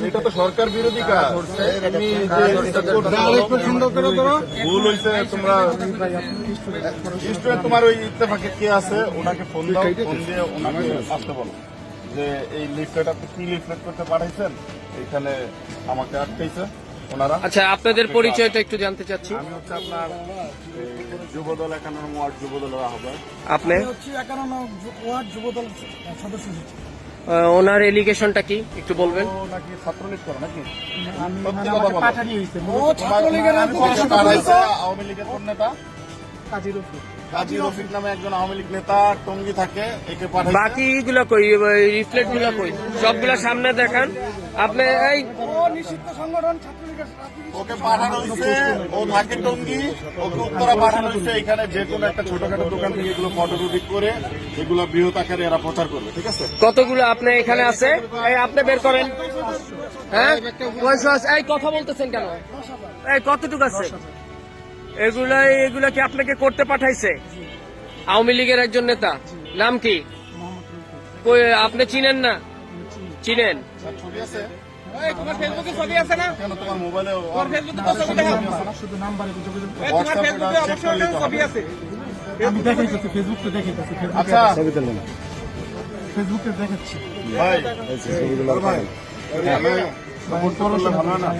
এটা তো সরকার বিরোধী কাজ। ভুল হয়েছে। তোমরা তোমার ওই ইত্তেফাকে কে আছে ওনাকে ফোন দাও, ফোন দিয়ে ওনাকে আসতে বলো যে এই লিফলেট আপনি কি লিফলেট করতে পাঠাইছেন, এখানে আমাকে আটকাইছে ওনারা। আচ্ছা, আপনাদের পরিচয়টা একটু জানতে চাচ্ছি। আমি হচ্ছে আপনার যুবদল 51 ওয়ার্ড যুবদলের আহ্বায়ক। আপনি? আমি হচ্ছে 51 ওয়ার্ড যুবদল সদস্য। ওনার এলিগেশনটা কি একটু বলবেন? ও নাকি ছাত্রলীগ করে নাকি? আমাকে পাঠানি হইছে। ও ছাত্রলীগের আওয়ামী লীগের কোন নেতা? কাজী রফিক নামে একজন আওয়ামী লীগ নেতা টঙ্গী থাকে, একে পাঠাইছে। বাকিগুলো কই, রিফ্লেক্ট গুলো কই? সবগুলো সামনে দেখান। আপনি এই নিষিদ্ধ সংগঠন ছাত্রলীগের ওকে পাঠানো হয়েছে, ও থাকে টঙ্গী, ওকে উত্তরা পাঠানো হয়েছে। এখানে যে কোনো একটা ছোটখাটো দোকান থেকে এগুলো ফটোগ্রাফি করে এগুলো বৃহৎ আকারে এরা প্রচার করবে, ঠিক আছে? কতগুলো আপনি এখানে আছে? এই আপনি বের করেন। হ্যাঁ, এই কথা বলতেছেন কেন? এই কতটুকু আছে? এগুলা কি আপনাকে করতে পাঠাইছে? আওয়ামী লীগের একজন নেতা, নাম কি? আপনি চিনেন না? চিনেন? ছবি আছে? তোমার ফেসবুকে ছবি আছে না? কেন তোমার মোবাইলে শুধু নাম্বারে যোগাযোগ ছবি আছে? আমি দেখাইতেছি, ফেসবুকে দেখাইতেছি। আচ্ছা ফেসবুকে দেখাচ্ছি ভাই, ভাই, ভালো না?